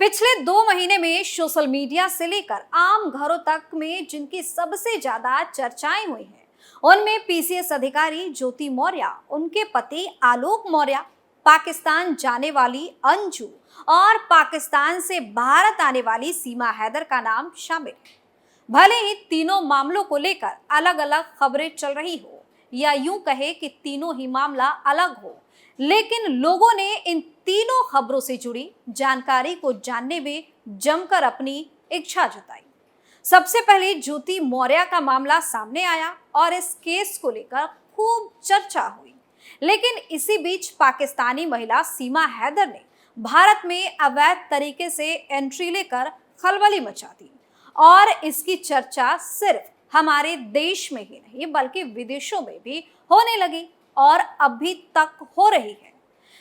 पिछले 2 महीने में सोशल मीडिया से लेकर आम घरों तक में जिनकी सबसे ज्यादा चर्चाएं हुई हैं, उनमें पीसीएस अधिकारी ज्योति मौर्य, उनके पति आलोक मौर्य, पाकिस्तान जाने वाली अंजू और पाकिस्तान से भारत आने वाली सीमा हैदर का नाम शामिल है। भले ही तीनों मामलों को लेकर अलग अलग खबरें चल रही हो या यूं कहे कि तीनों ही मामला अलग हो, लेकिन लोगों ने इन तीनों खबरों से जुड़ी जानकारी को जानने में जमकर अपनी इच्छा जताई। सबसे पहले ज्योति मौर्य का मामला सामने आया और इस केस को लेकर खूब चर्चा हुई, लेकिन इसी बीच पाकिस्तानी महिला सीमा हैदर ने भारत में अवैध तरीके से एंट्री लेकर खलबली मचा दी और इसकी चर्चा सिर्फ हमारे देश में ही नहीं बल्कि विदेशों में भी होने लगी और अभी तक हो रही है।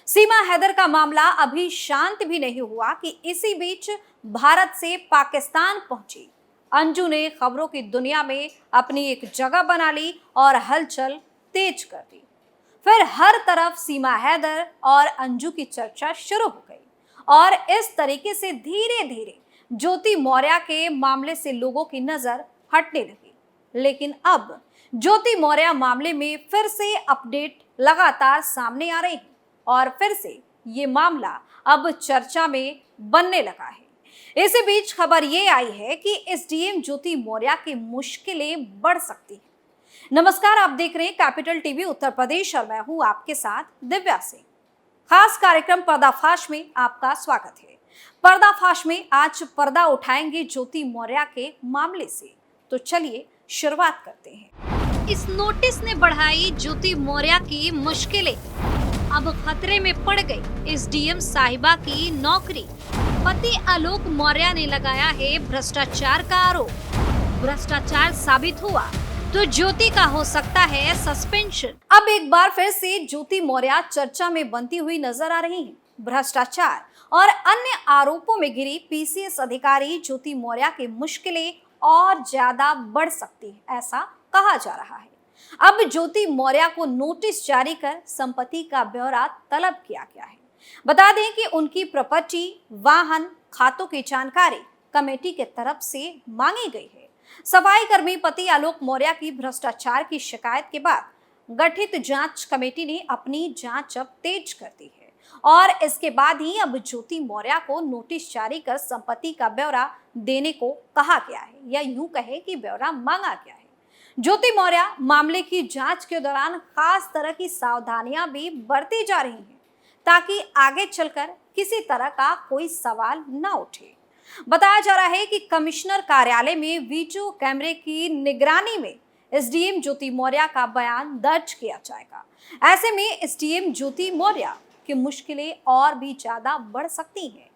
सीमा हैदर का मामला अभी शांत भी नहीं हुआ कि इसी बीच भारत से पाकिस्तान पहुंची अंजू ने खबरों की दुनिया में अपनी एक जगह बना ली और हलचल तेज कर दी। फिर हर तरफ सीमा हैदर और अंजू की चर्चा शुरू हो गई और इस तरीके से धीरे धीरे ज्योति मौर्य के मामले से लोगों की नजर हटने लगी। लेकिन अब ज्योति मौर्य मामले में फिर से अपडेट लगातार सामने आ रही है और फिर से ये मामला अब चर्चा में बनने लगा है। इसी बीच खबर ये आई है कि एसडीएम ज्योति मौर्य की मुश्किलें बढ़ सकती हैं। नमस्कार, आप देख रहे हैं कैपिटल टीवी उत्तर प्रदेश और मैं हूं आपके साथ दिव्या सिंह। खास कार्यक्रम पर्दाफाश में आपका स्वागत है। पर्दाफाश में आज पर्दा उठाएंगे ज्योति मौर्य के मामले से, तो चलिए शुरुआत करते हैं। इस नोटिस ने बढ़ाई ज्योति मौर्य की मुश्किलें। अब खतरे में पड़ गई एसडीएम साहिबा की नौकरी। पति आलोक मौर्य ने लगाया है भ्रष्टाचार का आरोप। भ्रष्टाचार साबित हुआ तो ज्योति का हो सकता है सस्पेंशन। अब एक बार फिर से ज्योति मौर्य चर्चा में बनती हुई नजर आ रही हैं। भ्रष्टाचार और अन्य आरोपों में घिरी पीसीएस अधिकारी ज्योति मौर्य की मुश्किलें और ज्यादा बढ़ सकती है, ऐसा कहा जा रहा है। अब ज्योति मौर्य को नोटिस जारी कर संपत्ति का ब्यौरा तलब किया गया है। बता दें कि उनकी प्रॉपर्टी, वाहन, खातों की जानकारी कमेटी के तरफ से मांगी गई है। सफाई कर्मी पति आलोक मौर्य की भ्रष्टाचार की शिकायत के बाद गठित जांच कमेटी ने अपनी जांच अब तेज कर दी है और इसके बाद ही अब ज्योति मौर्य को नोटिस जारी कर संपत्ति का ब्यौरा देने को कहा गया है या यूं कहे कि ब्यौरा मांगा गया है। ज्योति मौर्य मामले की जांच के दौरान खास तरह की सावधानियां भी बरती जा रही हैं ताकि आगे चलकर किसी तरह का कोई सवाल न उठे। बताया जा रहा है कि कमिश्नर कार्यालय में वीडियो कैमरे की निगरानी में एसडीएम ज्योति मौर्य का बयान दर्ज किया जाएगा। ऐसे में एसडीएम ज्योति मौर्य की मुश्किलें और भी ज्यादा बढ़ सकती हैं।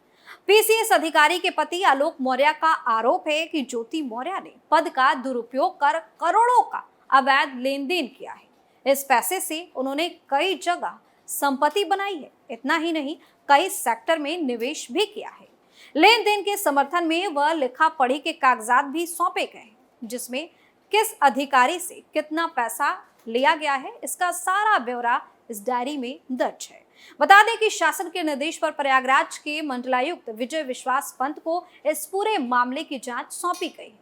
पीसीएस अधिकारी के पति आलोक मौर्य का आरोप है कि ज्योति मौर्य ने पद का दुरुपयोग कर करोड़ों का अवैध लेन देन किया है। इस पैसे से उन्होंने कई जगह संपत्ति बनाई है। इतना ही नहीं, कई सेक्टर में निवेश भी किया है। लेन देन के समर्थन में वह लिखा पढ़ी के कागजात भी सौंपे गए हैं, जिसमें किस अधिकारी से कितना पैसा लिया गया है इसका सारा ब्यौरा इस डायरी में दर्ज है। बता दें कि शासन के निर्देश पर प्रयागराज के मंडलायुक्त विजय विश्वास पंत को इस पूरे मामले की जांच सौंपी गई है।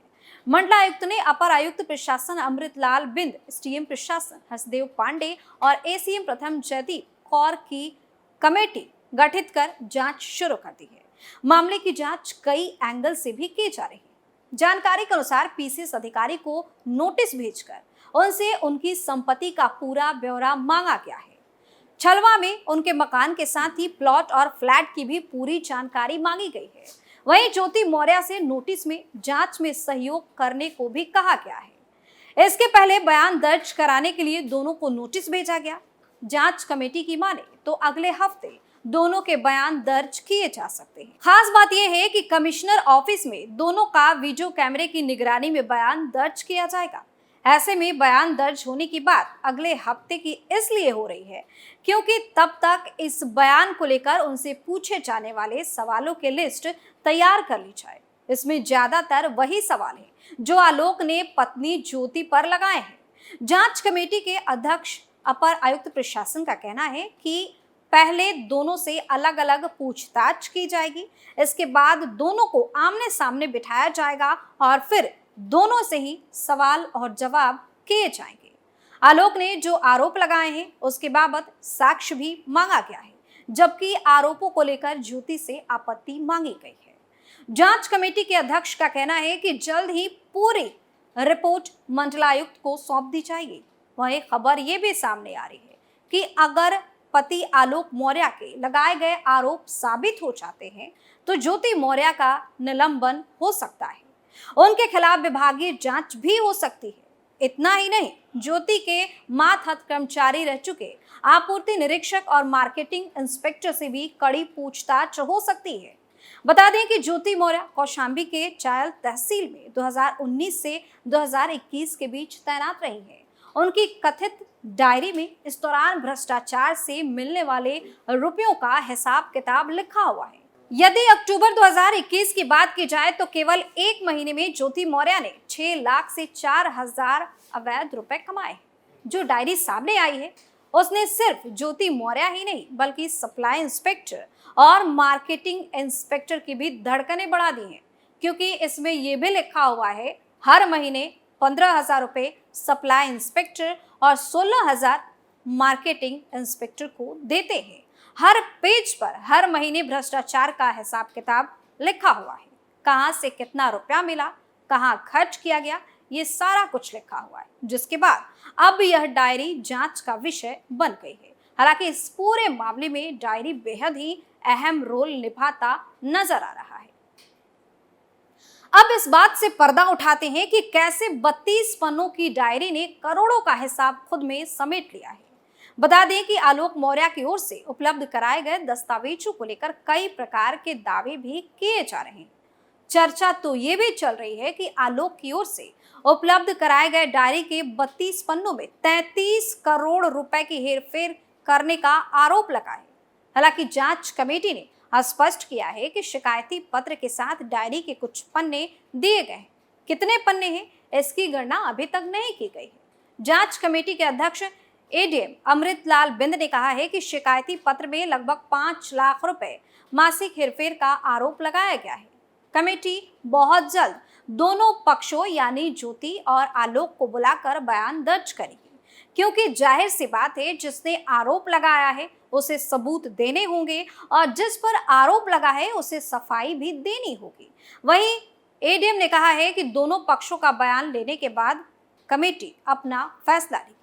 मंडलायुक्त ने अपर आयुक्त प्रशासन अमृतलाल बिंद, एसडीएम प्रशासन हसदेव पांडे और एसीएम प्रथम जयदीप कौर की कमेटी गठित कर जांच शुरू कर दी है। मामले की जांच कई एंगल से भी की जा रही है। जानकारी के अनुसार पीसीएस अधिकारी को नोटिस भेजकर उनसे उनकी संपत्ति का पूरा ब्यौरा मांगा गया है। छलवा में उनके मकान के साथ ही प्लॉट और फ्लैट की भी पूरी जानकारी मांगी गई है। वहीं ज्योति मौर्य से नोटिस में जांच में सहयोग करने को भी कहा गया है। इसके पहले बयान दर्ज कराने के लिए दोनों को नोटिस भेजा गया। जांच कमेटी की माने तो अगले हफ्ते दोनों के बयान दर्ज किए जा सकते हैं। खास बात यह है कि कमिश्नर ऑफिस में दोनों का वीडियो कैमरे की निगरानी में बयान दर्ज किया जाएगा। ऐसे में बयान दर्ज होने की बात अगले हफ्ते की इसलिए हो रही है क्योंकि तब तक इस बयान को लेकर उनसे पूछे जाने वाले सवालों की लिस्ट तैयार कर ली जाए। इसमें ज्यादातर वही सवाल हैं जो आलोक ने पत्नी ज्योति पर लगाए हैं। जांच कमेटी के अध्यक्ष अपर आयुक्त प्रशासन का कहना है कि पहले दोनों से अलग अलग पूछताछ की जाएगी। इसके बाद दोनों को आमने सामने बिठाया जाएगा और फिर दोनों से ही सवाल और जवाब किए जाएंगे। आलोक ने जो आरोप लगाए हैं उसके बाबत साक्ष्य भी मांगा गया है, जबकि आरोपों को लेकर ज्योति से आपत्ति मांगी गई है। जांच कमेटी के अध्यक्ष का कहना है कि जल्द ही पूरी रिपोर्ट मंडलायुक्त को सौंप दी जाएगी। वहीं खबर ये भी सामने आ रही है कि अगर पति आलोक मौर्य के लगाए गए आरोप साबित हो जाते हैं तो ज्योति मौर्य का निलंबन हो सकता है। उनके खिलाफ विभागीय जांच भी हो सकती है। इतना ही नहीं, ज्योति के मातहत कर्मचारी रह चुके आपूर्ति निरीक्षक और मार्केटिंग इंस्पेक्टर से भी कड़ी पूछताछ हो सकती है। बता दें कि ज्योति मौर्य कौशांबी के चायल तहसील में 2019 से 2021 के बीच तैनात रही हैं। उनकी कथित डायरी में इस दौरान भ्रष्टाचार से मिलने वाले रुपयों का हिसाब किताब लिखा हुआ है। यदि अक्टूबर 2021 की बात की जाए तो केवल एक महीने में ज्योति मौर्य ने 6 लाख से 4,000 अवैध रुपए कमाए। जो डायरी सामने आई है उसने सिर्फ ज्योति मौर्य ही नहीं बल्कि सप्लाई इंस्पेक्टर और मार्केटिंग इंस्पेक्टर की भी धड़कनें बढ़ा दी हैं, क्योंकि इसमें यह भी लिखा हुआ है हर महीने 15,000 रुपए सप्लाई इंस्पेक्टर और 16,000 मार्केटिंग इंस्पेक्टर को देते हैं। हर पेज पर हर महीने भ्रष्टाचार का हिसाब किताब लिखा हुआ है। कहां से कितना रुपया मिला, कहां खर्च किया गया, ये सारा कुछ लिखा हुआ है, जिसके बाद अब यह डायरी जांच का विषय बन गई है। हालांकि इस पूरे मामले में डायरी बेहद ही अहम रोल निभाता नजर आ रहा है। अब इस बात से पर्दा उठाते हैं कि कैसे 32 पन्नों की डायरी ने करोड़ों का हिसाब खुद में समेट लिया है। बता दें कि आलोक मौर्य की ओर से उपलब्ध कराए गए दस्तावेजों को लेकर कई प्रकार के दावे भी किए जा रहे हैं। चर्चा तो ये भी चल रही है कि आलोक की ओर से उपलब्ध कराए गए डायरी के 32 पन्नों में 33 करोड़ रुपए की हेरफेर करने का आरोप लगा है। हालांकि जांच कमेटी ने स्पष्ट किया है कि शिकायती पत्र के साथ डायरी के कुछ पन्ने दिए गए हैं। कितने पन्ने हैं इसकी गणना अभी तक नहीं की गई है। जांच कमेटी के अध्यक्ष एडीएम अमृतलाल बिंद ने कहा है कि शिकायती पत्र में लगभग 5 लाख रुपए मासिक हेरफेर का आरोप लगाया गया है। कमेटी बहुत जल्द दोनों पक्षों यानी ज्योति और आलोक को बुलाकर बयान दर्ज करेगी, क्योंकि जाहिर सी बात है जिसने आरोप लगाया है उसे सबूत देने होंगे और जिस पर आरोप लगा है उसे सफाई भी देनी होगी। वहीं एडीएम ने कहा है कि दोनों पक्षों का बयान लेने के बाद कमेटी अपना फैसला लेगी।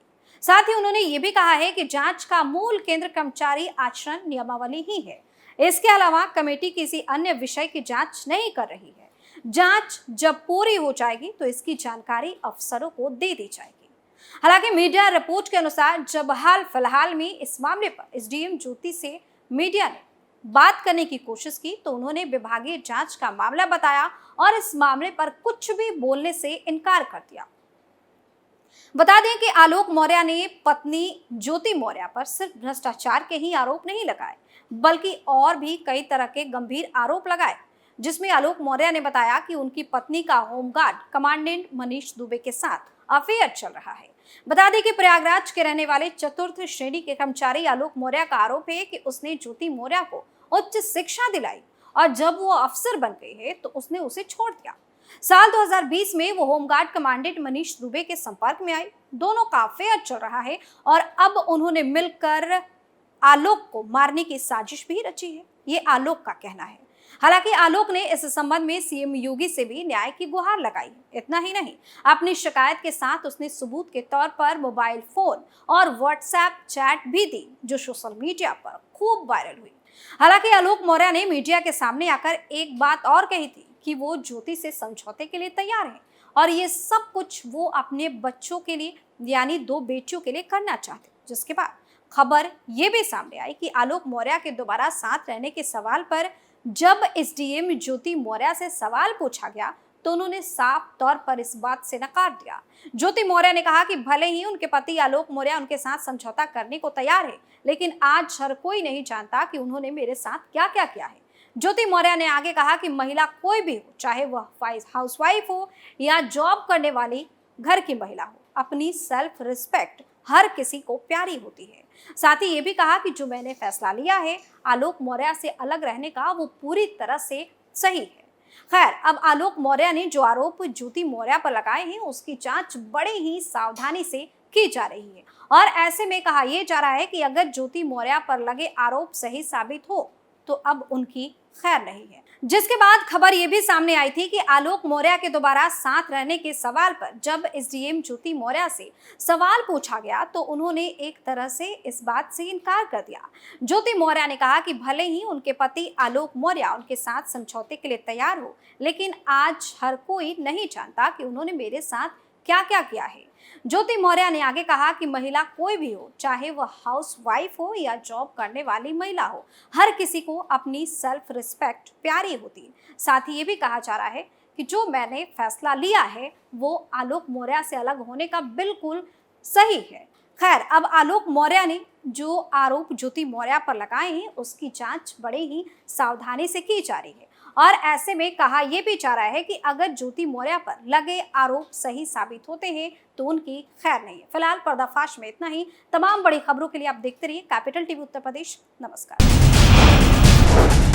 साथ ही उन्होंने ये भी कहा है कि जांच का मूल केंद्र कर्मचारी आचरण नियमावली ही है। इसके अलावा कमेटी किसी अन्य विषय की जांच नहीं कर रही है। जांच जब पूरी हो जाएगी तो इसकी जानकारी अफसरों को दे दी जाएगी। हालांकि मीडिया रिपोर्ट के अनुसार जब हाल फिलहाल में इस मामले पर एसडीएम ज्योति से मीडिया ने बात करने की कोशिश की तो उन्होंने विभागीय जांच का मामला बताया और इस मामले पर कुछ भी बोलने से इनकार कर दिया। बता दें कि आलोक मौर्य ने पत्नी ज्योति मौर्य पर सिर्फ भ्रष्टाचार के ही आरोप नहीं लगाए बल्कि और भी कई तरह के गंभीर आरोप लगाए, जिसमें आलोक मौर्य ने बताया कि उनकी पत्नी का होमगार्ड कमांडेंट मनीष दुबे के साथ अफेयर चल रहा है। बता दें कि प्रयागराज के रहने वाले चतुर्थ श्रेणी के कर्मचारी आलोक मौर्य का आरोप है कि उसने ज्योति मौर्य को उच्च शिक्षा दिलाई और जब वो अफसर बन गई है तो उसने उसे छोड़ दिया। साल 2020 में वो होमगार्ड कमांडेंट मनीष दुबे के संपर्क में आई। दोनों का अफेयर चल रहा है और अब उन्होंने मिलकर आलोक को मारने की साजिश भी रची है, ये आलोक का कहना है। हालांकि आलोक ने इस संबंध में सीएम योगी से भी न्याय की गुहार लगाई। इतना ही नहीं, अपनी शिकायत के साथ उसने सबूत के तौर पर मोबाइल फोन और व्हाट्सएप चैट भी दी, जो सोशल मीडिया पर खूब वायरल हुई। हालांकि आलोक मौर्य ने मीडिया के सामने आकर एक बात और कही थी कि वो ज्योति से समझौते के लिए तैयार हैं और ये सब कुछ वो अपने बच्चों के लिए यानी 2 बेटियों के लिए करना चाहते। जिसके बाद खबर ये भी सामने आई कि आलोक मौर्य के दोबारा साथ रहने के सवाल पर जब एसडीएम ज्योति मौर्य से सवाल पूछा गया तो उन्होंने साफ तौर पर इस बात से नकार दिया। ज्योति मौर्य ने कहा कि भले ही उनके पति आलोक मौर्य उनके साथ समझौता करने को तैयार है, लेकिन आज हर कोई नहीं जानता कि उन्होंने मेरे साथ क्या क्या किया है। ज्योति मौर्य ने आगे कहा कि महिला कोई भी हो, चाहे वह हाउसवाइफ हो या जॉब करने वाली घर की महिला हो, अपनी सेल्फ रिस्पेक्ट हर किसी को प्यारी होती है। साथ ही ये भी कहा कि जो मैंने फैसला लिया है आलोक मौर्य से अलग रहने का, वो पूरी तरह से सही है। खैर, अब आलोक मौर्य ने जो आरोप ज्योति मौर्य पर लगाए हैं उसकी जांच बड़े ही सावधानी से की जा रही है और ऐसे में कहा यह जा रहा है कि अगर ज्योति मौर्य पर लगे आरोप सही साबित हो तो अब उनकी खैर नहीं है। जिसके बाद खबर यह भी सामने आई थी कि आलोक मौर्य के दोबारा साथ रहने के सवाल पर जब एसडीएम ज्योति मौर्य से सवाल पूछा गया तो उन्होंने एक तरह से इस बात से इनकार कर दिया। ज्योति मौर्य ने कहा कि भले ही उनके पति आलोक मौर्य उनके साथ समझौते के लिए तैयार हो, लेकिन आज हर कोई नहीं जानता कि उन्होंने मेरे साथ क्या क्या किया है। ज्योति मौर्य ने आगे कहा कि महिला कोई भी हो, चाहे वह हाउस वाइफ हो या जॉब करने वाली महिला हो, हर किसी को अपनी सेल्फ रिस्पेक्ट प्यारी होती है। साथ ही ये भी कहा जा रहा है कि जो मैंने फैसला लिया है वो आलोक मौर्य से अलग होने का बिल्कुल सही है। खैर, अब आलोक मौर्य ने जो आरोप ज्योति मौर्य पर लगाए हैं उसकी जांच बड़े ही सावधानी से की जा रही है और ऐसे में कहा यह भी जा रहा है कि अगर ज्योति मौर्य पर लगे आरोप सही साबित होते हैं तो उनकी खैर नहीं है। फिलहाल पर्दाफाश में इतना ही। तमाम बड़ी खबरों के लिए आप देखते रहिए कैपिटल टीवी उत्तर प्रदेश। नमस्कार।